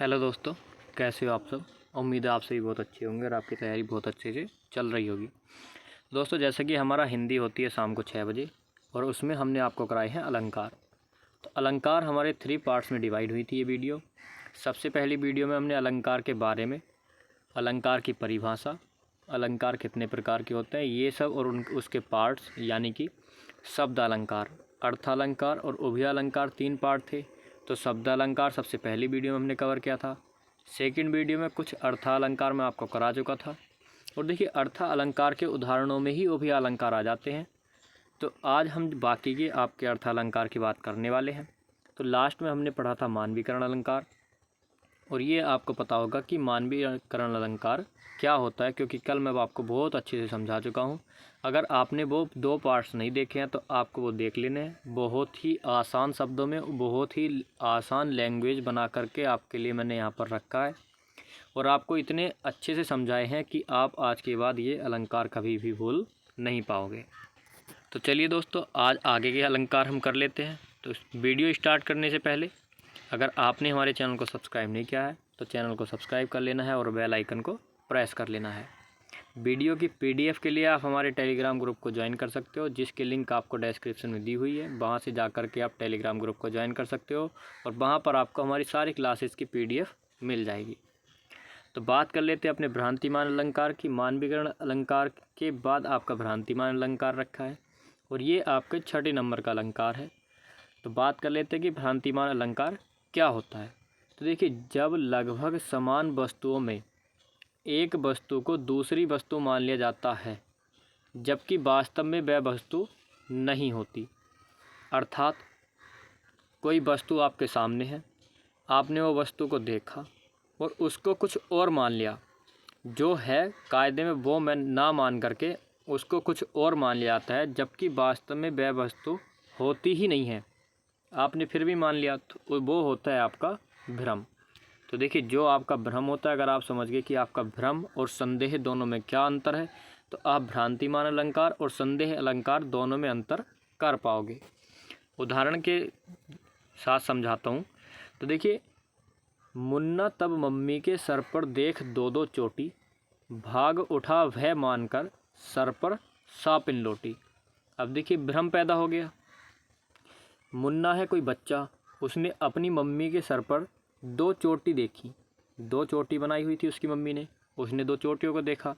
Hello दोस्तों, कैसे हो आप सब। उम्मीद है आप सभी बहुत अच्छे होंगे और आपकी तैयारी बहुत अच्छे से चल रही होगी। दोस्तों, जैसे कि हमारा हिंदी होती है शाम को 6 बजे और उसमें हमने आपको कराए हैं अलंकार। तो अलंकार हमारे 3 पार्ट्स में डिवाइड हुई थी ये वीडियो। सबसे पहली वीडियो में हमने अलंकार के बारे में, अलंकार की परिभाषा, अलंकार कितने प्रकार के होते हैं, ये सब और उसके पार्ट्स यानी कि शब्द अलंकार, अर्थालंकार और उभयालंकार 3 पार्ट थे। तो शब्द अलंकार सबसे पहली वीडियो में हमने कवर किया था। सेकंड वीडियो में कुछ अर्थालंकार मैं आपको करा चुका था। और देखिए, अर्था अलंकार के उदाहरणों में ही उभय अलंकार आ जाते हैं। तो आज हम बाकी के आपके अर्थालंकार की बात करने वाले हैं। तो लास्ट में हमने पढ़ा था मानवीकरण अलंकार, और ये आपको पता होगा कि मानवीकरण अलंकार क्या होता है, क्योंकि कल मैं आपको बहुत अच्छे से समझा चुका हूँ। अगर आपने वो 2 पार्ट्स नहीं देखे हैं तो आपको वो देख लेने हैं। बहुत ही आसान शब्दों में, बहुत ही आसान लैंग्वेज बना करके आपके लिए मैंने यहाँ पर रखा है, और आपको इतने अच्छे से समझाए हैं कि आप आज के बाद ये अलंकार कभी भी भूल नहीं पाओगे। तो चलिए दोस्तों, आज आगे के अलंकार हम कर लेते हैं। तो वीडियो स्टार्ट करने से पहले अगर आपने हमारे चैनल को सब्सक्राइब नहीं किया है तो चैनल को सब्सक्राइब कर लेना है और बेल आइकन को प्रेस कर लेना है। वीडियो की पीडीएफ के लिए आप हमारे टेलीग्राम ग्रुप को ज्वाइन कर सकते हो, जिसकी लिंक आपको डिस्क्रिप्शन में दी हुई है। वहां से जा कर के आप टेलीग्राम ग्रुप को ज्वाइन कर सकते हो और वहां पर आपको हमारी सारी क्लासेस की पीडीएफ मिल जाएगी। तो बात कर लेते हैं अपने भ्रांतिमान अलंकार की। मानवीकरण अलंकार के बाद आपका भ्रांतिमान अलंकार रखा है और ये आपके 6 नंबर का अलंकार है। तो बात कर लेते हैं कि भ्रांतिमान अलंकार क्या होता है। तो देखिए, जब लगभग समान वस्तुओं में एक वस्तु को दूसरी वस्तु मान लिया जाता है जबकि वास्तव में वह वस्तु नहीं होती। अर्थात कोई वस्तु आपके सामने है, आपने वो वस्तु को देखा और उसको कुछ और मान लिया, जो है कायदे में वो मैं ना मान करके उसको कुछ और मान लिया जाता है, जबकि वास्तव में वह वस्तु होती ही नहीं है, आपने फिर भी मान लिया, तो वो होता है आपका भ्रम। तो देखिए, जो आपका भ्रम होता है, अगर आप समझ गए कि आपका भ्रम और संदेह दोनों में क्या अंतर है, तो आप भ्रांतिमान अलंकार और संदेह अलंकार दोनों में अंतर कर पाओगे। उदाहरण के साथ समझाता हूँ। तो देखिए, मुन्ना तब मम्मी के सर पर देख 2-2 चोटी, भाग उठा वह मानकर सर पर सापिन लोटी। अब देखिए, भ्रम पैदा हो गया। मुन्ना है कोई बच्चा, उसने अपनी मम्मी के सर पर 2 चोटी देखी, 2 चोटी बनाई हुई थी उसकी मम्मी ने, उसने 2 चोटियों को देखा।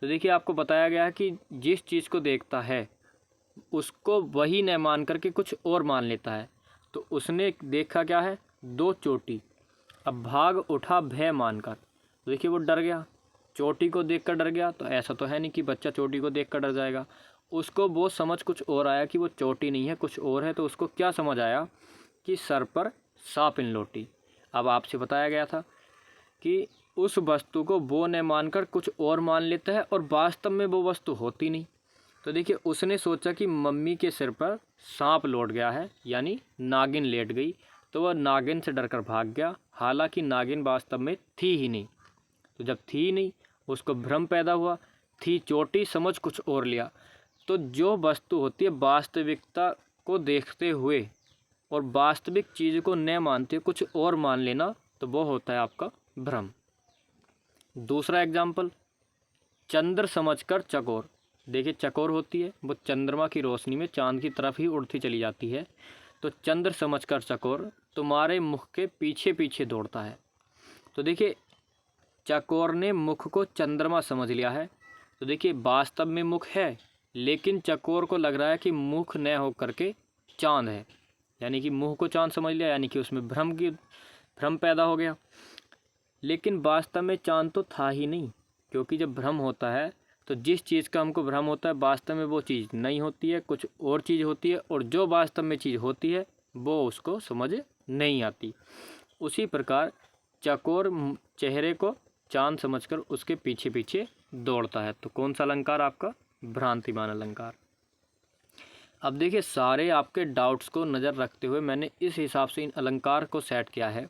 तो देखिए, आपको बताया गया है कि जिस चीज़ को देखता है उसको वही न मान करके कुछ और मान लेता है। तो उसने देखा क्या है, 2 चोटी। अब भाग उठा भय मानकर, तो देखिए वो डर गया, चोटी को देखकर डर गया। तो ऐसा तो है नहीं कि बच्चा चोटी को देखकर डर जाएगा, उसको वो समझ कुछ और आया कि वो चोटी नहीं है, कुछ और है। तो उसको क्या समझ आया कि सर पर सापिन लोटी। अब आपसे बताया गया था कि उस वस्तु को वो न मानकर कुछ और मान लेता है और वास्तव में वो वस्तु होती नहीं। तो देखिए, उसने सोचा कि मम्मी के सिर पर सांप लौट गया है, यानी नागिन लेट गई, तो वह नागिन से डरकर भाग गया। हालांकि नागिन वास्तव में थी ही नहीं। तो जब थी नहीं, उसको भ्रम पैदा हुआ, थी चोटी, समझ कुछ और लिया। तो जो वस्तु होती है वास्तविकता को देखते हुए और वास्तविक चीज़ को न मानते कुछ और मान लेना, तो वो होता है आपका भ्रम। दूसरा एग्जाम्पल, चंद्र समझकर चकोर। देखिए, चकोर होती है वो चंद्रमा की रोशनी में चांद की तरफ ही उड़ती चली जाती है। तो चंद्र समझकर चकोर तुम्हारे मुख के पीछे पीछे दौड़ता है। तो देखिए, चकोर ने मुख को चंद्रमा समझ लिया है। तो देखिए, वास्तव में मुख है, लेकिन चकोर को लग रहा है कि मुख न हो करके चांद है, यानी कि मुंह को चांद समझ लिया, यानी कि उसमें भ्रम पैदा हो गया। लेकिन वास्तव में चांद तो था ही नहीं, क्योंकि जब भ्रम होता है तो जिस चीज़ का हमको भ्रम होता है वास्तव में वो चीज़ नहीं होती है, कुछ और चीज़ होती है, और जो वास्तव में चीज़ होती है वो उसको समझ नहीं आती। उसी प्रकार चकोर चेहरे को चांद समझकर उसके पीछे पीछे दौड़ता है। तो कौन सा अलंकार आपका, भ्रांतिमान अलंकार। अब देखिए, सारे आपके डाउट्स को नज़र रखते हुए मैंने इस हिसाब से इन अलंकार को सेट किया है,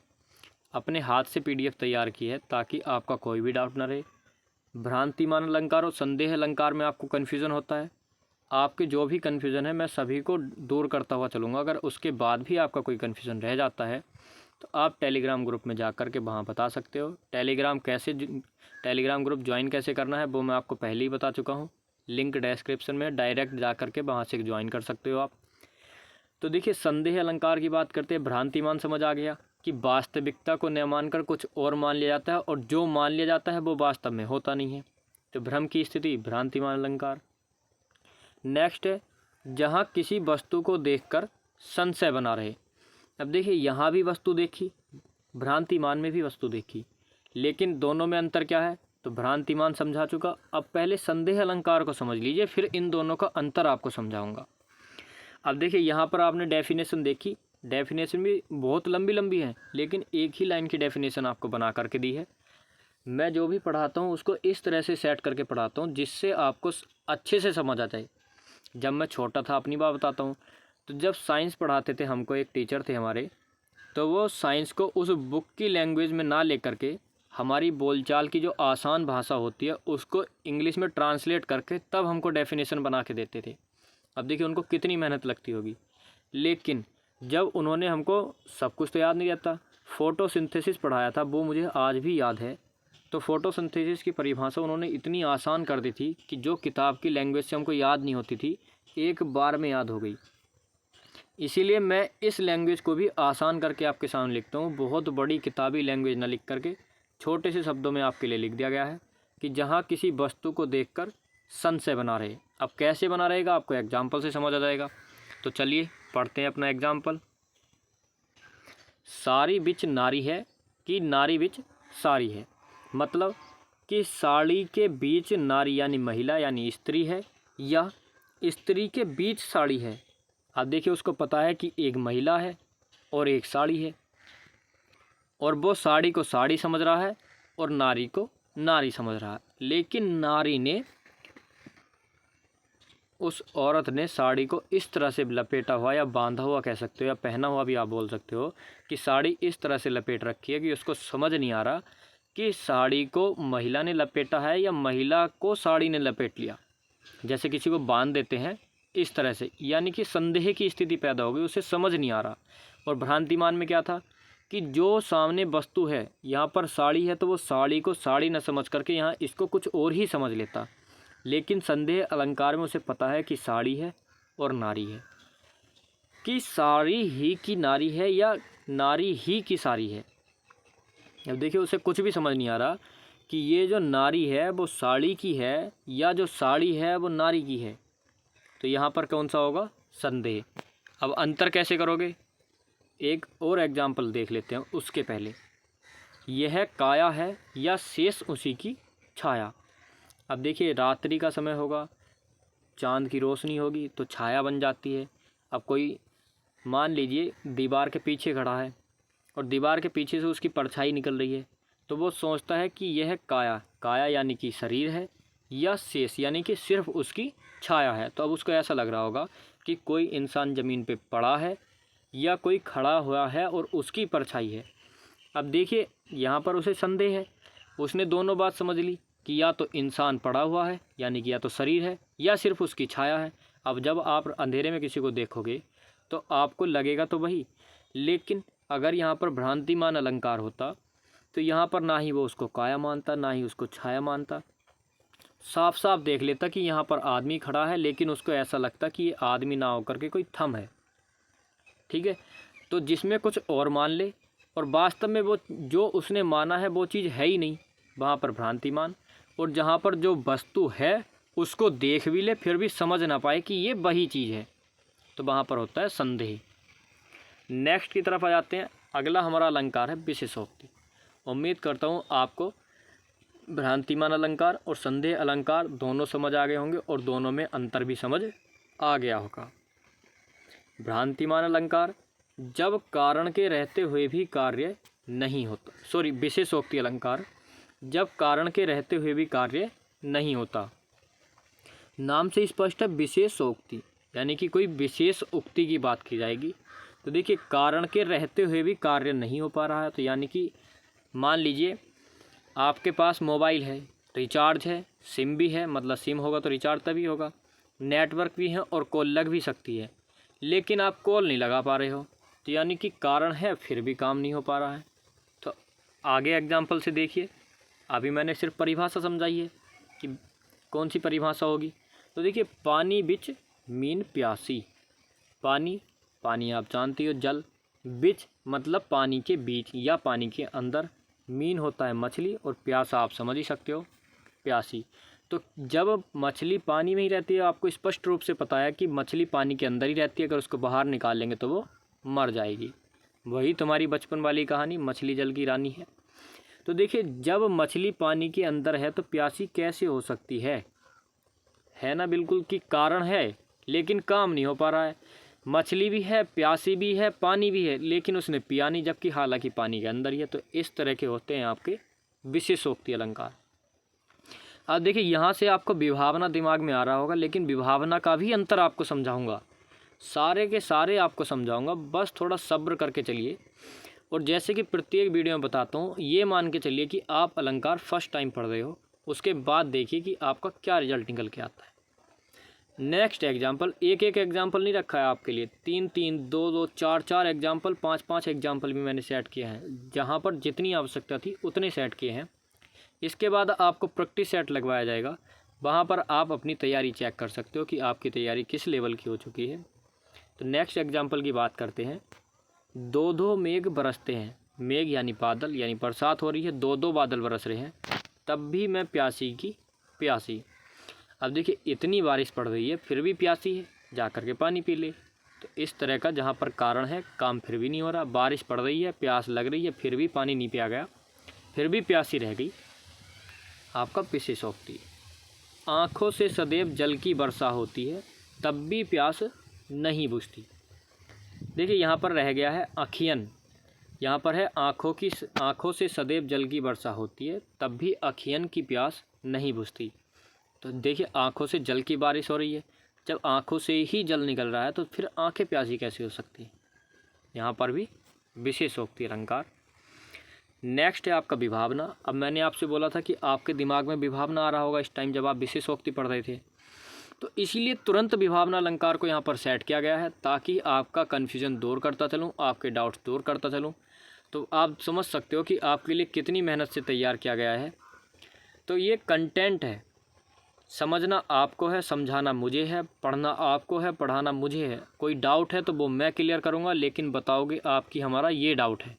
अपने हाथ से पीडीएफ तैयार की है, ताकि आपका कोई भी डाउट ना रहे। भ्रांतिमान अलंकार और संदेह अलंकार में आपको कन्फ्यूज़न होता है, आपके जो भी कन्फ्यूज़न है मैं सभी को दूर करता हुआ चलूँगा। अगर उसके बाद भी आपका कोई कन्फ्यूज़न रह जाता है तो आप टेलीग्राम ग्रुप में जा कर के वहाँ बता सकते हो। टेलीग्राम ग्रुप ज्वाइन कैसे करना है वो मैं आपको पहले ही बता चुका हूँ। लिंक डिस्क्रिप्शन में, डायरेक्ट जा कर के वहाँ से ज्वाइन कर सकते हो आप। तो देखिए, संदेह अलंकार की बात करते हैं। भ्रांतिमान समझ आ गया कि वास्तविकता को न मानकर कुछ और मान लिया जाता है, और जो मान लिया जाता है वो वास्तव में होता नहीं है। तो भ्रम की स्थिति भ्रांतिमान अलंकार। नेक्स्ट है जहाँ किसी वस्तु को देखकर संशय बना रहे। अब देखिए, यहाँ भी वस्तु देखी, भ्रांतिमान में भी वस्तु देखी, लेकिन दोनों में अंतर क्या है? तो भ्रांतिमान समझा चुका। अब पहले संदेह अलंकार को समझ लीजिए, फिर इन दोनों का अंतर आपको समझाऊंगा। अब देखिए, यहाँ पर आपने डेफिनेशन देखी, डेफिनेशन भी बहुत लंबी लंबी है, लेकिन एक ही लाइन की डेफिनेशन आपको बना करके दी है। मैं जो भी पढ़ाता हूँ उसको इस तरह से सेट करके पढ़ाता हूँ जिससे आपको अच्छे से समझ आ जाए। जब मैं छोटा था, अपनी बात बताता हूँ, तो जब साइंस पढ़ाते थे हमको, एक टीचर थे हमारे, तो वो साइंस को उस बुक की लैंग्वेज में ना लेकर के हमारी बोलचाल की जो आसान भाषा होती है उसको इंग्लिश में ट्रांसलेट करके तब हमको डेफिनेशन बना के देते थे। अब देखिए उनको कितनी मेहनत लगती होगी, लेकिन जब उन्होंने हमको, सब कुछ तो याद नहीं रहता, फोटोसिंथेसिस पढ़ाया था, वो मुझे आज भी याद है। तो फोटोसिंथेसिस की परिभाषा उन्होंने इतनी आसान कर दी थी कि जो किताब की लैंग्वेज से हमको याद नहीं होती थी, एक बार में याद हो गई। इसीलिए मैं इस लैंग्वेज को भी आसान करके आपके सामने लिखता हूँ। बहुत बड़ी किताबी लैंग्वेज ना लिख करके छोटे से शब्दों में आपके लिए लिख दिया गया है कि जहाँ किसी वस्तु को देखकर संशय बना रहे। अब कैसे बना रहेगा आपको एग्जाम्पल से समझ आ जाएगा। तो चलिए पढ़ते हैं अपना एग्जाम्पल। साड़ी बिच नारी है कि नारी बिच साड़ी है। मतलब कि साड़ी के बीच नारी यानी महिला यानी स्त्री है, या स्त्री के बीच साड़ी है। अब देखिए, उसको पता है कि एक महिला है और एक साड़ी है, और वो साड़ी को साड़ी समझ रहा है और नारी को नारी समझ रहा है। लेकिन नारी ने, उस औरत ने साड़ी को इस तरह से लपेटा हुआ या बांधा हुआ कह सकते हो, या पहना हुआ भी आप बोल सकते हो, कि साड़ी इस तरह से लपेट रखी है कि उसको समझ नहीं आ रहा कि साड़ी को महिला ने लपेटा है या महिला को साड़ी ने लपेट लिया। जैसे किसी को बांध देते हैं इस तरह से, यानी कि संदेह की स्थिति पैदा हो गई, उसे समझ नहीं आ रहा। और भ्रांतिमान में क्या था कि जो सामने वस्तु है, यहाँ पर साड़ी है तो वो साड़ी को साड़ी न समझ करके यहाँ इसको कुछ और ही समझ लेता। लेकिन संदेह अलंकार में उसे पता है कि साड़ी है और नारी है, कि साड़ी ही की नारी है या नारी ही की साड़ी है। अब देखिए, उसे कुछ भी समझ नहीं आ रहा कि ये जो नारी है वो साड़ी की है या जो साड़ी है वो नारी की है। तो यहाँ पर कौन सा होगा? संदेह। अब अंतर कैसे करोगे? एक और एग्जाम्पल देख लेते हैं उसके पहले। यह काया है या शेष उसी की छाया। अब देखिए, रात्रि का समय होगा, चांद की रोशनी होगी तो छाया बन जाती है। अब कोई मान लीजिए दीवार के पीछे खड़ा है और दीवार के पीछे से उसकी परछाई निकल रही है, तो वो सोचता है कि यह काया यानी कि शरीर है, या शेष यानी कि सिर्फ उसकी छाया है। तो अब उसको ऐसा लग रहा होगा कि कोई इंसान ज़मीन पे पड़ा है या कोई खड़ा हुआ है और उसकी परछाई है। अब देखिए, यहाँ पर उसे संदेह है, उसने दोनों बात समझ ली कि या तो इंसान पड़ा हुआ है यानी कि या तो शरीर है, या सिर्फ उसकी छाया है। अब जब आप अंधेरे में किसी को देखोगे तो आपको लगेगा तो वही, लेकिन अगर यहाँ पर भ्रांतिमान अलंकार होता तो यहाँ पर ना ही वो उसको काया मानता ना ही उसको छाया मानता, साफ साफ देख लेता कि यहाँ पर आदमी खड़ा है, लेकिन उसको ऐसा लगता कि ये आदमी ना होकर के कोई थंब है। ठीक है, तो जिसमें कुछ और मान ले और वास्तव में वो जो उसने माना है वो चीज़ है ही नहीं, वहाँ पर भ्रांतिमान। और जहाँ पर जो वस्तु है उसको देख भी ले फिर भी समझ ना पाए कि ये वही चीज़ है, तो वहाँ पर होता है संदेह। नेक्स्ट की तरफ आ जाते हैं। अगला हमारा अलंकार है विशेषोक्ति। उम्मीद करता हूँ आपको भ्रांतिमान अलंकार और संदेह अलंकार दोनों समझ आ गए होंगे और दोनों में अंतर भी समझ आ गया होगा। भ्रांतिमान अलंकार, जब कारण के रहते हुए भी कार्य नहीं होता। विशेषोक्ति अलंकार, जब कारण के रहते हुए भी कार्य नहीं होता। नाम से स्पष्ट है विशेषोक्ति, यानी कि कोई विशेष उक्ति की बात की जाएगी। तो देखिए, कारण के रहते हुए भी कार्य नहीं हो पा रहा है, तो यानी कि मान लीजिए आपके पास मोबाइल है, रिचार्ज है, सिम भी है, मतलब सिम होगा तो रिचार्ज तभी होगा, नेटवर्क भी है और कॉल लग भी सकती है, लेकिन आप कॉल नहीं लगा पा रहे हो। तो यानी कि कारण है फिर भी काम नहीं हो पा रहा है। तो आगे एग्जाम्पल से देखिए, अभी मैंने सिर्फ परिभाषा समझाई है कि कौन सी परिभाषा होगी। तो देखिए, पानी बिच मीन प्यासी। पानी, पानी आप जानते हो जल, बिच मतलब पानी के बीच या पानी के अंदर, मीन होता है मछली और प्यासा आप समझ ही सकते हो प्यासी। तो जब मछली पानी में ही रहती है, आपको स्पष्ट रूप से पता है कि मछली पानी के अंदर ही रहती है, अगर उसको बाहर निकाल लेंगे तो वो मर जाएगी। वही तुम्हारी बचपन वाली कहानी, मछली जल की रानी है। तो देखिए, जब मछली पानी के अंदर है तो प्यासी कैसे हो सकती है ना, बिल्कुल कि कारण है लेकिन काम नहीं हो पा रहा है। मछली भी है, प्यासी भी है, पानी भी है, लेकिन उसने पिया नहीं, जबकि हालांकि पानी के अंदर ही है। तो इस तरह के होते हैं आपके विशेषोक्ति अलंकार। अब देखिए, यहाँ से आपको विभावना दिमाग में आ रहा होगा, लेकिन विभावना का भी अंतर आपको समझाऊंगा, सारे के सारे आपको समझाऊंगा, बस थोड़ा सब्र करके चलिए। और जैसे कि प्रत्येक वीडियो में बताता हूँ, ये मान के चलिए कि आप अलंकार फर्स्ट टाइम पढ़ रहे हो, उसके बाद देखिए कि आपका क्या रिजल्ट निकल के आता है। नेक्स्ट एग्जाम्पल, एक एक एग्जाम्पल नहीं रखा है आपके लिए, 3 3, 2 2, 4 4 एग्जाम्पल, 5 5 एग्जाम्पल भी मैंने सेट किए हैं, जहाँ पर जितनी आवश्यकता थी उतने सेट किए हैं। इसके बाद आपको प्रैक्टिस सेट लगवाया जाएगा, वहाँ पर आप अपनी तैयारी चेक कर सकते हो कि आपकी तैयारी किस लेवल की हो चुकी है। तो नेक्स्ट एग्जाम्पल की बात करते हैं। 2 2 मेघ बरसते हैं, मेघ यानी बादल, यानी बरसात हो रही है, 2 2 बादल बरस रहे हैं, तब भी मैं प्यासी की प्यासी। अब देखिए, इतनी बारिश पड़ रही है फिर भी प्यासी है, जा कर के पानी पी ले। तो इस तरह का जहाँ पर कारण है, काम फिर भी नहीं हो रहा, बारिश पड़ रही है, प्यास लग रही है, फिर भी पानी नहीं पिया गया, फिर भी प्यासी रह गई, आपका विशेषोक्ति। आँखों से सदैव जल की वर्षा होती है, तब भी प्यास नहीं बुझती। देखिए, यहाँ पर रह गया है अखियन, यहाँ पर है आँखों से सदैव जल की वर्षा होती है, तब भी अखियन की प्यास नहीं बुझती। तो देखिए, आँखों से जल की बारिश हो रही है, जब आँखों से ही जल निकल रहा है तो फिर आँखें प्यासी कैसे हो सकती हैं। यहाँ पर भी विशेषोक्ति अलंकार। नेक्स्ट है आपका विभावना। अब मैंने आपसे बोला था कि आपके दिमाग में विभावना आ रहा होगा इस टाइम जब आप विशेषोक्ति पढ़ रहे थे, तो इसीलिए तुरंत विभावना अलंकार को यहाँ पर सेट किया गया है, ताकि आपका कन्फ्यूजन दूर करता चलूँ, आपके डाउट्स दूर करता चलूँ। तो आप समझ सकते हो कि आपके लिए कितनी मेहनत से तैयार किया गया है। तो ये कंटेंट है, समझना आपको है, समझाना मुझे है, पढ़ना आपको है, पढ़ाना मुझे है। कोई डाउट है तो वो मैं क्लियर करूँगा, लेकिन बताओगे आपकी हमारा ये डाउट है।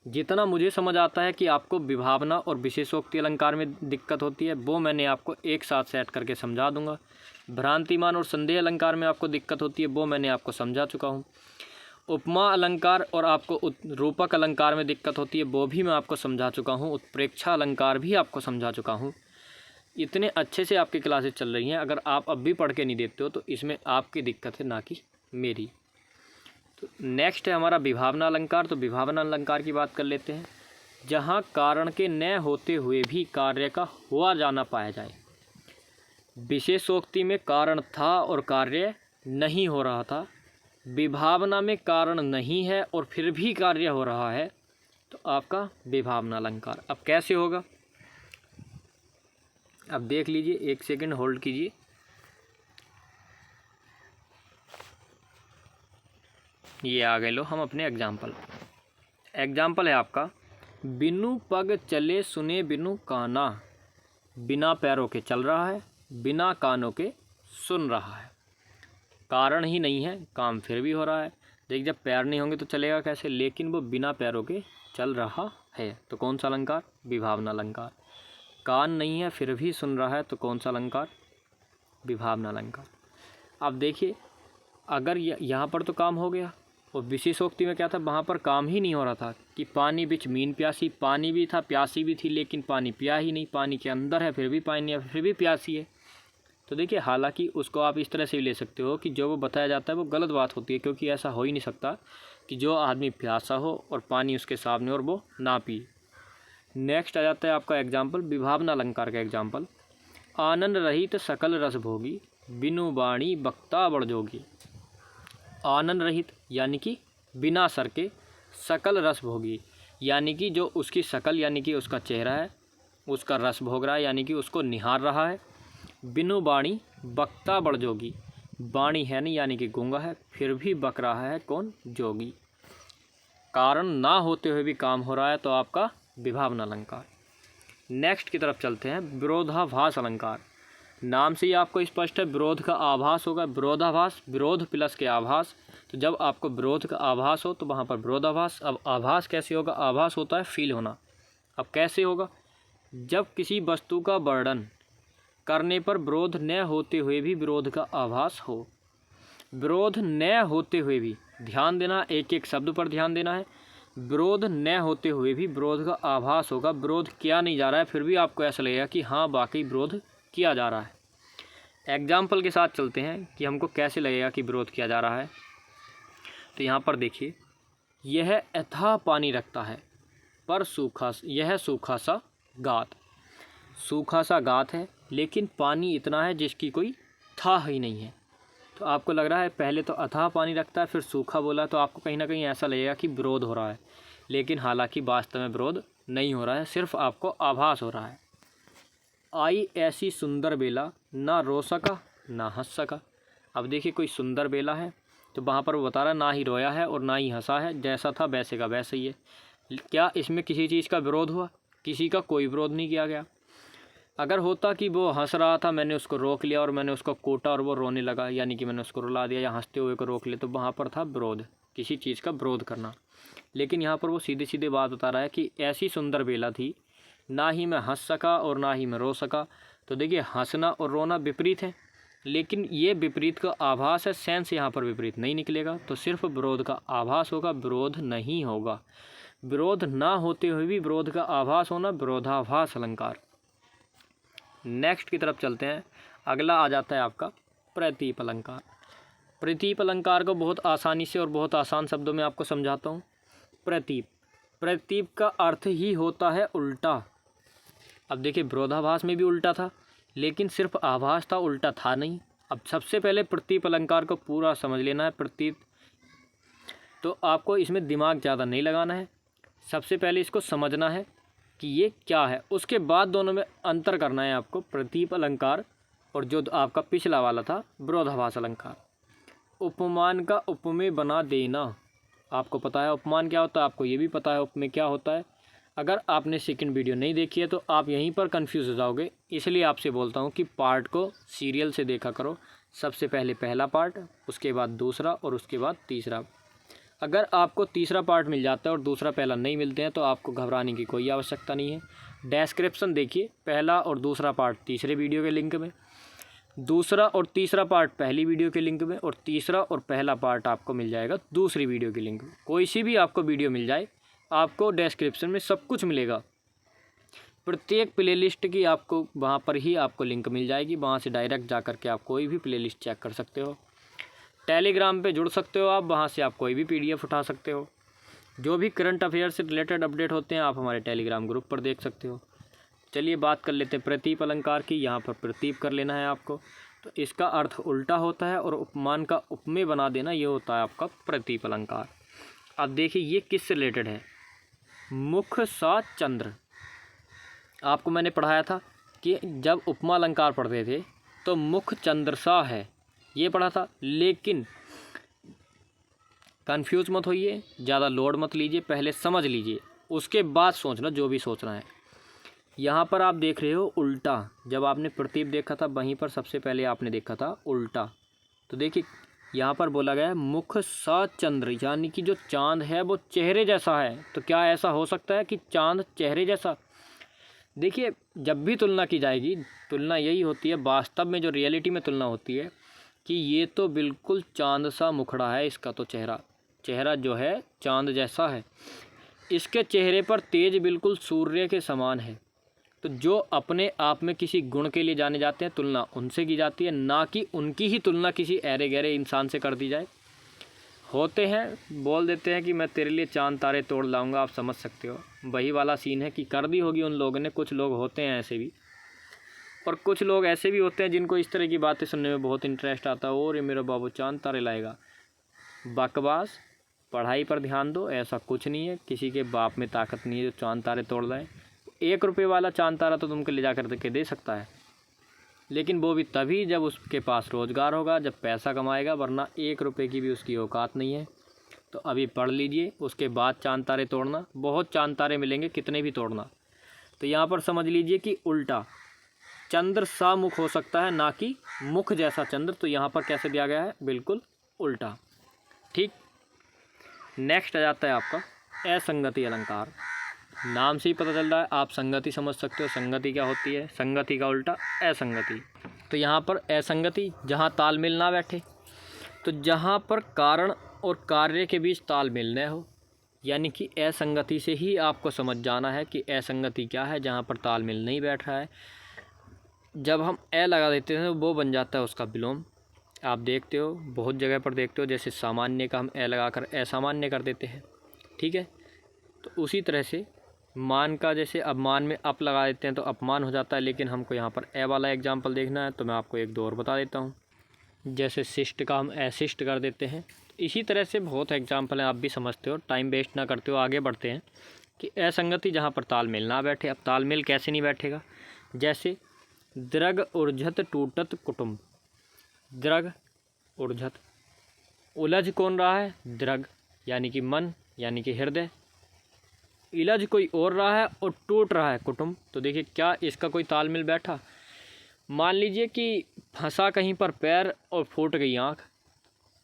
जितना मुझे समझ आता है कि आपको विभावना और विशेषोक्ति अलंकार में दिक्कत होती है, वो मैंने आपको एक साथ सेट करके समझा दूंगा। भ्रांतिमान और संदेह अलंकार में आपको दिक्कत होती है, वो मैंने आपको समझा चुका हूँ। उपमा अलंकार और आपको रूपक अलंकार में दिक्कत होती है, वो भी मैं आपको समझा चुका हूँ। उत्प्रेक्षा अलंकार भी आपको समझा चुका हूँ। इतने अच्छे से आपकी क्लासेस चल रही हैं, अगर आप अब भी पढ़ के नहीं देते हो तो इसमें आपकी दिक्कत है, ना कि मेरी। तो नेक्स्ट है हमारा विभावना अलंकार। तो विभावना अलंकार की बात कर लेते हैं। जहाँ कारण के न होते हुए भी कार्य का हुआ जाना पाया जाए। विशेषोक्ति में कारण था और कार्य नहीं हो रहा था, विभावना में कारण नहीं है और फिर भी कार्य हो रहा है, तो आपका विभावना अलंकार। अब कैसे होगा, अब देख लीजिए, एक सेकंड होल्ड कीजिए। ये आ गए लो हम अपने एग्जाम्पल है आपका, बिनु पग चले सुने बिनु काना। बिना पैरों के चल रहा है, बिना कानों के सुन रहा है। कारण ही नहीं है, काम फिर भी हो रहा है। देख, जब पैर नहीं होंगे तो चलेगा कैसे, लेकिन वो बिना पैरों के चल रहा है, तो कौन सा अलंकार, विभावना अलंकार। कान नहीं है फिर भी सुन रहा है, तो कौन सा अलंकार, विभावना अलंकार। अब देखिए, अगर यहाँ पर तो काम हो गया, और विशेषोक्ति में क्या था, वहाँ पर काम ही नहीं हो रहा था कि पानी बिच मीन प्यासी। पानी भी था, प्यासी भी थी, लेकिन पानी पिया ही नहीं, पानी के अंदर है फिर भी पानी है, फिर भी प्यासी है। तो देखिए, हालांकि उसको आप इस तरह से भी ले सकते हो कि जो वो बताया जाता है वो गलत बात होती है, क्योंकि ऐसा हो ही नहीं सकता कि जो आदमी प्यासा हो और पानी उसके सामने और वो ना पिए। नेक्स्ट आ जाता है आपका एग्जाम्पल, विभावना अलंकार का एग्जाम्पल, आनंद रहित सकल रस भोगी, बिनु बाणी बक्ता बड़ जोगी। आनंद रहित यानी कि बिना सर के, सकल रस भोगी यानी कि जो उसकी शकल यानी कि उसका चेहरा है, उसका रस भोग रहा है यानी कि उसको निहार रहा है। बिनु बाणी बक्ता बड़ जोगी वाणी है नहीं यानी कि गूंगा है, फिर भी बक रहा है कौन? जोगी। कारण ना होते हुए भी काम हो रहा है तो आपका विभावन अलंकार। नेक्स्ट की तरफ चलते हैं, विरोधाभास अलंकार। नाम से ही आपको स्पष्ट है विरोध का आभास होगा। विरोधाभास, विरोध प्लस के आभास, तो जब आपको विरोध का आभास हो तो वहाँ पर विरोधाभास। अब आभास कैसे होगा? आभास होता है फील होना। अब कैसे होगा? जब किसी वस्तु का वर्णन करने पर विरोध न होते हुए भी विरोध का आभास हो। विरोध न होते हुए भी, ध्यान देना, एक एक शब्द पर ध्यान देना है। विरोध न होते हुए भी विरोध का आभास होगा। विरोध किया नहीं जा रहा है, फिर भी आपको ऐसा लगेगा कि हाँ वाकई विरोध किया जा रहा है। एग्जाम्पल के साथ चलते हैं कि हमको कैसे लगेगा कि विरोध किया जा रहा है। तो यहाँ पर देखिए, यह अथाह पानी रखता है पर सूखा, यह सूखा सा गात। सूखा सा गात है लेकिन पानी इतना है जिसकी कोई था ही नहीं है। तो आपको लग रहा है पहले तो अथाह पानी रखता है फिर सूखा बोला, तो आपको कहीं ना कहीं ऐसा लगेगा कि विरोध हो रहा है, लेकिन हालांकि वास्तव में विरोध नहीं हो रहा है, सिर्फ आपको आभास हो रहा है। आई ऐसी सुंदर बेला, ना रो सका ना हंस सका। अब देखिए कोई सुंदर बेला है तो वहाँ पर वो बता रहा है ना ही रोया है और ना ही हंसा है, जैसा था वैसे का वैसे ही है। क्या इसमें किसी चीज़ का विरोध हुआ? किसी का कोई विरोध नहीं किया गया। अगर होता कि वो हंस रहा था, मैंने उसको रोक लिया और मैंने उसको कोटा और वो रोने लगा, यानी कि मैंने उसको रुला दिया या हंसते हुए को रोक लिया, तो वहाँ पर था विरोध, किसी चीज़ का विरोध करना। लेकिन यहाँ पर वो सीधे सीधे बात बता रहा है कि ऐसी सुंदर बेला थी, ना ही मैं हंस सका और ना ही मैं रो सका। तो देखिए हंसना और रोना विपरीत है, लेकिन ये विपरीत का आभास है, सेंस यहाँ पर विपरीत नहीं निकलेगा, तो सिर्फ विरोध का आभास होगा, विरोध नहीं होगा। विरोध ना होते हुए भी विरोध का आभास होना, विरोधाभास अलंकार। नेक्स्ट की तरफ चलते हैं। अगला आ जाता है आपका प्रतीप अलंकार। प्रतीप अलंकार को बहुत आसानी से और बहुत आसान शब्दों में आपको समझाता हूँ। प्रतीप, प्रतीप का अर्थ ही होता है उल्टा। अब देखिए विरोधाभास में भी उल्टा था, लेकिन सिर्फ आभास था, उल्टा था नहीं। अब सबसे पहले प्रतीप अलंकार को पूरा समझ लेना है। प्रतीप, तो आपको इसमें दिमाग ज़्यादा नहीं लगाना है, सबसे पहले इसको समझना है कि ये क्या है, उसके बाद दोनों में अंतर करना है आपको, प्रतीप अलंकार और जो आपका पिछला वाला था विरोधाभास अलंकार। उपमान का उपमेय बना देना, आपको पता है उपमान क्या होता है, आपको ये भी पता है उपमेय क्या होता है। अगर आपने सेकंड वीडियो नहीं देखी है तो आप यहीं पर कंफ्यूज हो जाओगे, इसलिए आपसे बोलता हूँ कि पार्ट को सीरियल से देखा करो। सबसे पहले पहला पार्ट, उसके बाद दूसरा और उसके बाद तीसरा। अगर आपको तीसरा पार्ट मिल जाता है और दूसरा पहला नहीं मिलते हैं तो आपको घबराने की कोई आवश्यकता नहीं है। डिस्क्रिप्शन देखिए, पहला और दूसरा पार्ट तीसरे वीडियो के लिंक में, दूसरा और तीसरा पार्ट पहली वीडियो के लिंक में, और तीसरा और पहला पार्ट आपको मिल जाएगा दूसरी वीडियो के लिंक में। कोई सी भी आपको वीडियो मिल जाए, आपको डिस्क्रिप्शन में सब कुछ मिलेगा। प्रत्येक प्लेलिस्ट की आपको वहाँ पर ही आपको लिंक मिल जाएगी, वहाँ से डायरेक्ट जा कर के आप कोई भी प्लेलिस्ट चेक कर सकते हो। टेलीग्राम पे जुड़ सकते हो आप, वहाँ से आप कोई भी PDF उठा सकते हो। जो भी करंट अफेयर से रिलेटेड अपडेट होते हैं आप हमारे टेलीग्राम ग्रुप पर देख सकते हो। चलिए बात कर लेते हैं प्रतीप अलंकार की। यहाँ पर प्रतीप कर लेना है आपको, तो इसका अर्थ उल्टा होता है और उपमान का उपमेय बना देना, ये होता है आपका प्रतीप अलंकार। अब देखिए ये किससे रिलेटेड है, मुख सा चंद्र। आपको मैंने पढ़ाया था कि जब उपमा अलंकार पढ़ते थे तो मुख चंद्र सा है, ये पढ़ा था। लेकिन कंफ्यूज मत होइए, ज़्यादा लोड मत लीजिए, पहले समझ लीजिए उसके बाद सोचना जो भी सोचना है। यहाँ पर आप देख रहे हो उल्टा, जब आपने प्रतीप देखा था वहीं पर सबसे पहले आपने देखा था उल्टा। तो देखिए यहाँ पर बोला गया है मुख सा चंद्र, यानी कि जो चांद है वो चेहरे जैसा है। तो क्या ऐसा हो सकता है कि चांद चेहरे जैसा? देखिए जब भी तुलना की जाएगी, तुलना यही होती है, वास्तव में जो रियलिटी में तुलना होती है कि ये तो बिल्कुल चांद सा मुखड़ा है, इसका तो चेहरा जो है चांद जैसा है, इसके चेहरे पर तेज बिल्कुल सूर्य के समान है। तो जो अपने आप में किसी गुण के लिए जाने जाते हैं, तुलना उनसे की जाती है, ना कि उनकी ही तुलना किसी ऐरे गहरे इंसान से कर दी जाए। होते हैं बोल देते हैं कि मैं तेरे लिए चांद तारे तोड़ लाऊंगा, आप समझ सकते हो, वही वाला सीन है कि कर दी होगी उन लोगों ने। कुछ लोग होते हैं ऐसे भी, और कुछ लोग ऐसे भी होते हैं जिनको इस तरह की बातें सुनने में बहुत इंटरेस्ट आता है, और ये मेरा बाबू चांद तारे लाएगा। बकवास, पढ़ाई पर ध्यान दो। ऐसा कुछ नहीं है, किसी के बाप में ताकत नहीं है जो चांद तारे तोड़ लाए। 1 रुपये वाला चांद तारा तो तुमको ले जा कर के दे सकता है, लेकिन वो भी तभी जब उसके पास रोज़गार होगा, जब पैसा कमाएगा, वरना 1 रुपये की भी उसकी औकात नहीं है। तो अभी पढ़ लीजिए, उसके बाद चाँद तारे तोड़ना। बहुत चाँद तारे मिलेंगे, कितने भी तोड़ना। तो यहाँ पर समझ लीजिए कि उल्टा चंद्र सा मुख हो सकता है, ना कि मुख जैसा चंद्र। तो यहाँ पर कैसे दिया गया है, बिल्कुल उल्टा। ठीक। नेक्स्ट आ जाता है आपका असंगति अलंकार। नाम से ही पता चल रहा है, आप संगति समझ सकते हो। संगति क्या होती है, संगति का उल्टा असंगति। तो यहाँ पर असंगति, जहाँ तालमेल ना बैठे। तो जहाँ पर कारण और कार्य के बीच तालमेल न हो, यानी कि असंगति से ही आपको समझ जाना है कि असंगति क्या है, जहाँ पर तालमेल नहीं बैठ रहा है। जब हम ए लगा देते हैं वो बन जाता है उसका विलोम। आप देखते हो, बहुत जगह पर देखते हो, जैसे सामान्य का हम ए लगाकर असामान्य कर देते हैं। ठीक है। तो उसी तरह से मान का, जैसे अब मान में अप लगा देते हैं तो अपमान हो जाता है। लेकिन हमको यहाँ पर ए वाला एग्जाम्पल देखना है, तो मैं आपको एक दो और बता देता हूँ। जैसे शिष्ट का हम अशिष्ट कर देते हैं। इसी तरह से बहुत एग्जाम्पल हैं, आप भी समझते हो। टाइम वेस्ट ना करते हो, आगे बढ़ते हैं। कि असंगति जहाँ पर तालमेल ना बैठे। अब तालमेल कैसे नहीं बैठेगा, जैसे दृग उर्झत टूटत कुटुम्ब। दृग उर्झत, उलझ कौन रहा है, दृग यानी कि मन, यानी कि हृदय। इलझ कोई और रहा है और टूट रहा है कुटुम्ब। तो देखिए क्या इसका कोई तालमेल बैठा। मान लीजिए कि फंसा कहीं पर पैर और फूट गई आँख,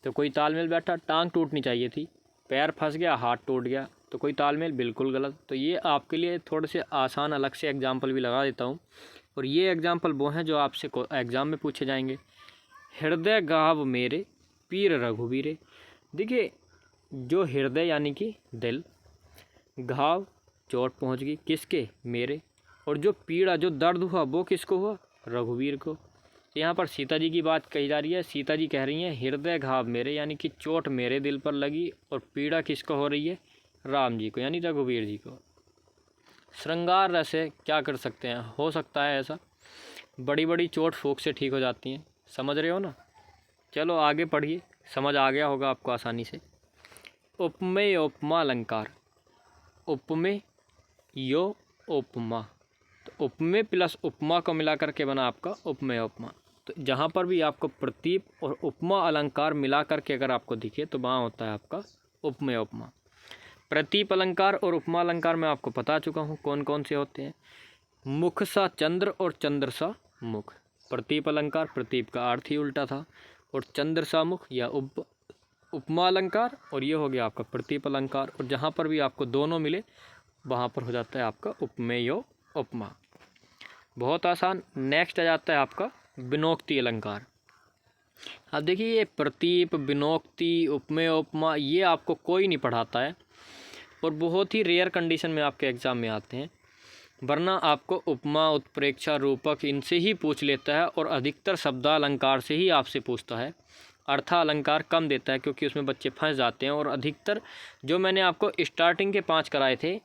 तो कोई तालमेल बैठा। टांग टूटनी चाहिए थी, पैर फंस गया, हाथ टूट गया, तो कोई तालमेल बिल्कुल गलत। तो ये आपके लिए थोड़े से आसान अलग से एग्जाम्पल भी लगा देता हूँ। और ये एग्जाम्पल वो हैं जो आपसे एग्ज़ाम में पूछे जाएंगे। हृदय गाव मेरे पीर रघुवीरे। देखिए जो हृदय यानी कि दिल, घाव चोट पहुँच गई किसके, मेरे। और जो पीड़ा, जो दर्द हुआ, वो किसको हुआ, रघुवीर को। यहाँ पर सीता जी की बात कही जा रही है। सीता जी कह रही हैं हृदय घाव मेरे, यानी कि चोट मेरे दिल पर लगी, और पीड़ा किसको हो रही है, राम जी को, यानी रघुवीर जी को। श्रृंगार रस है, क्या कर सकते हैं, हो सकता है ऐसा। बड़ी बड़ी चोट फूंक से ठीक हो जाती हैं, समझ रहे हो ना। चलो आगे पढ़िए, समझ आ गया होगा आपको आसानी से। उपमेय उपमा अलंकार। उपमेय यो उपमा, तो उपमेय प्लस उपमा को मिला करके बना आपका उपमेय उपमा। तो जहाँ पर भी आपको प्रतीप और उपमा अलंकार मिला करके अगर आपको दिखे तो वहाँ होता है आपका उपमेय उपमा। प्रतीप अलंकार और उपमा अलंकार मैं आपको बता चुका हूँ कौन कौन से होते हैं। मुख सा चंद्र और चंद्र सा मुख। प्रतीप अलंकार, प्रतीप का अर्थ ही उल्टा था, और चंद्र सा मुख या उपमा अलंकार, और ये हो गया आपका प्रतीप अलंकार। और जहाँ पर भी आपको दोनों मिले वहाँ पर हो जाता है आपका उपमेय उपमा। बहुत आसान। नेक्स्ट आ जाता है आपका विनोक्ति अलंकार। अब देखिए ये प्रतीप, विनोक्ति, उपमेय उपमा ये आपको कोई नहीं पढ़ाता है, और बहुत ही रेयर कंडीशन में आपके एग्ज़ाम में आते हैं। वरना आपको उपमा, उत्प्रेक्षा, रूपक इनसे ही पूछ लेता है, और अधिकतर शब्दालंकार से ही आपसे पूछता है। अर्थालंकार कम देता है क्योंकि उसमें बच्चे फंस जाते हैं। और अधिकतर जो मैंने आपको स्टार्टिंग के 5 कराए थे,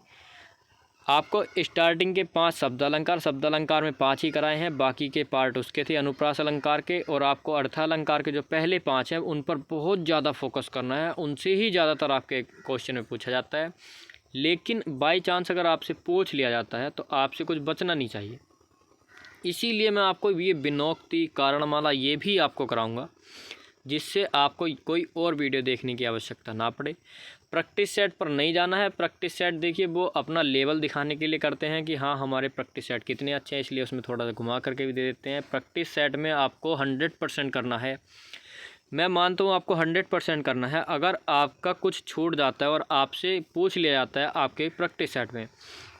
आपको स्टार्टिंग के 5 शब्दालंकार में 5 ही कराए हैं, बाकी के पार्ट उसके थे अनुप्रास अलंकार के। और आपको अर्थालंकार के जो पहले 5 हैं उन पर बहुत ज़्यादा फोकस करना है, उनसे ही ज़्यादातर आपके क्वेश्चन में पूछा जाता है। लेकिन बाई चांस अगर आपसे पूछ लिया जाता है तो आपसे कुछ बचना नहीं चाहिए। इसीलिए मैं आपको ये विनोक्ति, कारणमाला ये भी आपको कराऊंगा, जिससे आपको कोई और वीडियो देखने की आवश्यकता ना पड़े। प्रैक्टिस सेट पर नहीं जाना है। प्रैक्टिस सेट देखिए वो अपना लेवल दिखाने के लिए करते हैं कि हाँ हमारे प्रैक्टिस सेट कितने अच्छे हैं, इसलिए उसमें थोड़ा सा घुमा करके भी दे देते हैं। प्रैक्टिस सेट में आपको 100% करना है। मैं मानता हूँ आपको 100% करना है। अगर आपका कुछ छूट जाता है और आपसे पूछ लिया जाता है आपके प्रैक्टिस सेट में,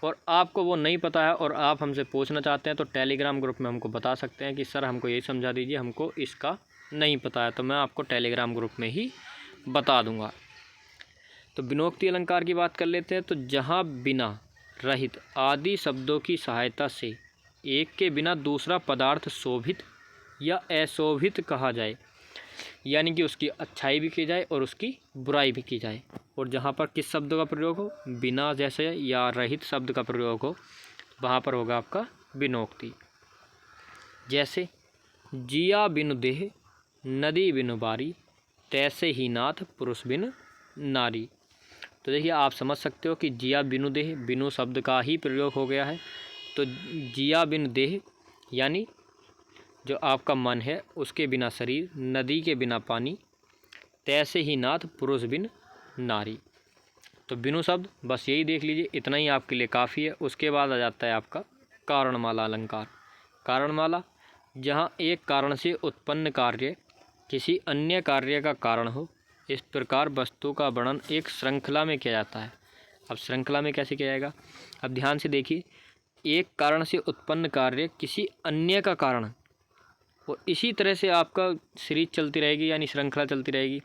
और आपको वो नहीं पता है और आप हमसे पूछना चाहते हैं, तो टेलीग्राम ग्रुप में हमको बता सकते हैं कि सर हमको ये समझा दीजिए, हमको इसका नहीं पता है। तो मैं आपको टेलीग्राम ग्रुप में ही बता दूंगा। तो विनोक्ति अलंकार की बात कर लेते हैं। तो जहाँ बिना, रहित आदि शब्दों की सहायता से एक के बिना दूसरा पदार्थ शोभित या अशोभित कहा जाए, यानी कि उसकी अच्छाई भी की जाए और उसकी बुराई भी की जाए। और जहाँ पर किस शब्द का प्रयोग हो, बिना जैसे या रहित शब्द का प्रयोग हो, वहाँ पर होगा आपका विनोक्ति। जैसे जिया बिनु देह, नदी बिनु बारी, तैसे ही नाथ पुरुष बिनु नारी। तो देखिए आप समझ सकते हो कि जिया बिनु देह, बिनु शब्द का ही प्रयोग हो गया है। तो जिया बिनु देह यानी जो आपका मन है उसके बिना शरीर, नदी के बिना पानी, तैसे ही नाथ पुरुष बिन नारी। तो बिनु शब्द बस यही देख लीजिए, इतना ही आपके लिए काफ़ी है। उसके बाद आ जाता है आपका कारणमाला अलंकार। कारणमाला, जहाँ एक कारण से उत्पन्न कार्य किसी अन्य कार्य का कारण हो, इस प्रकार वस्तु का वर्णन एक श्रृंखला में किया जाता है। अब श्रृंखला में कैसे किया जाएगा, अब ध्यान से देखिए। एक कारण से उत्पन्न कार्य किसी अन्य का कारण, और इसी तरह से आपका सीरीज चलती रहेगी, यानी श्रृंखला चलती रहेगी।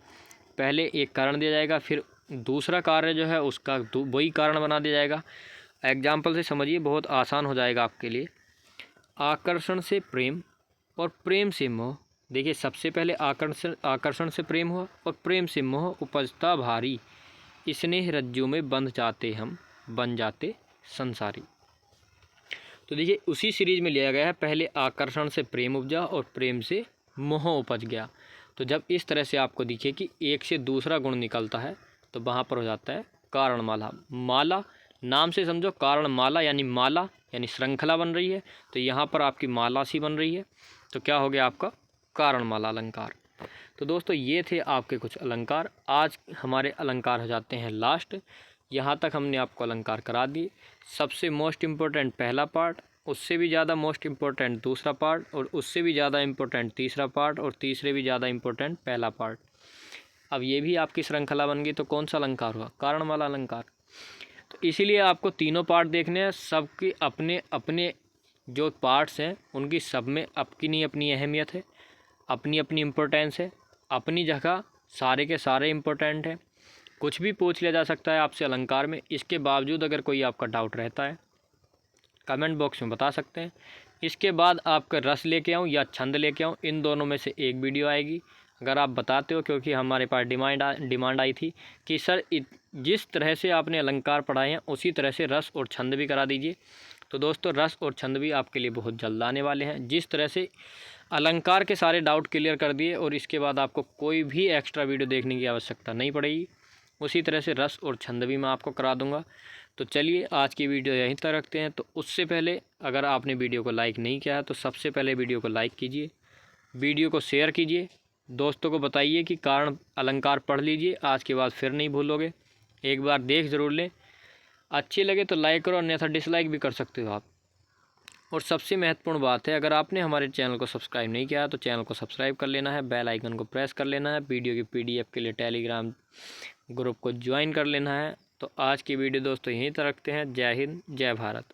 पहले एक कारण दिया जाएगा, फिर दूसरा कार्य जो है उसका वही कारण बना दिया जाएगा। एग्जाम्पल से समझिए, बहुत आसान हो जाएगा आपके लिए। आकर्षण से प्रेम और प्रेम से मोह। देखिए, सबसे पहले आकर्षण से प्रेम हुआ और प्रेम से मोह उपजता भारी, स्नेह रज्जु में बंध जाते हम, बन जाते संसारी। तो देखिए, उसी सीरीज में लिया गया है। पहले आकर्षण से प्रेम उपजा और प्रेम से मोह उपज गया। तो जब इस तरह से आपको दिखे कि एक से दूसरा गुण निकलता है, तो वहाँ पर हो जाता है कारणमाला। माला नाम से समझो, कारणमाला यानी माला, यानी श्रृंखला बन रही है। तो यहाँ पर आपकी माला सी बन रही है, तो क्या हो गया आपका कारणमाला अलंकार। तो दोस्तों, ये थे आपके कुछ अलंकार। आज हमारे अलंकार हो जाते हैं लास्ट। यहाँ तक हमने आपको अलंकार करा दिए। सबसे मोस्ट इम्पोर्टेंट पहला पार्ट, उससे भी ज़्यादा मोस्ट इम्पोर्टेंट दूसरा पार्ट, और उससे भी ज़्यादा इम्पोर्टेंट तीसरा पार्ट, और तीसरे भी ज़्यादा इम्पोर्टेंट पहला पार्ट। अब ये भी आपकी श्रृंखला बन गई, तो कौन सा अलंकार हुआ, कारणमाला अलंकार। तो इसीलिए आपको तीनों पार्ट देखने हैं। सबके अपने अपने जो पार्ट्स हैं, उनकी सब में अपनी अपनी अहमियत है, अपनी अपनी इम्पोर्टेंस है, अपनी जगह सारे के सारे इम्पोर्टेंट हैं। कुछ भी पूछ लिया जा सकता है आपसे अलंकार में। इसके बावजूद अगर कोई आपका डाउट रहता है, कमेंट बॉक्स में बता सकते हैं। इसके बाद आपका रस लेके आऊँ या छंद लेके आऊँ, इन दोनों में से एक वीडियो आएगी अगर आप बताते हो, क्योंकि हमारे पास डिमांड आई थी कि सर जिस तरह से आपने अलंकार पढ़ाए हैं उसी तरह से रस और छंद भी करा दीजिए। तो दोस्तों, रस और छंद भी आपके लिए बहुत जल्द आने वाले हैं। जिस तरह से अलंकार के सारे डाउट क्लियर कर दिए और इसके बाद आपको कोई भी एक्स्ट्रा वीडियो देखने की आवश्यकता नहीं पड़ेगी, उसी तरह से रस और छंद भी मैं आपको करा दूंगा। तो चलिए, आज की वीडियो यहीं तक रखते हैं। तो उससे पहले अगर आपने वीडियो को लाइक नहीं किया है, तो सबसे पहले वीडियो को लाइक कीजिए, वीडियो को शेयर कीजिए, दोस्तों को बताइए कि कारण अलंकार पढ़ लीजिए। आज के बाद फिर नहीं भूलोगे, एक बार देख ज़रूर लें। अच्छी लगे तो लाइक करो, अन्यथा डिसलाइक भी कर सकते हो आप। और सबसे महत्वपूर्ण बात है, अगर आपने हमारे चैनल को सब्सक्राइब नहीं किया तो चैनल को सब्सक्राइब कर लेना है, बेल आइकन को प्रेस कर लेना है, वीडियो की PDF के लिए टेलीग्राम ग्रुप को ज्वाइन कर लेना है। तो आज की वीडियो दोस्तों यहीं तक रखते हैं। जय हिंद, जय भारत।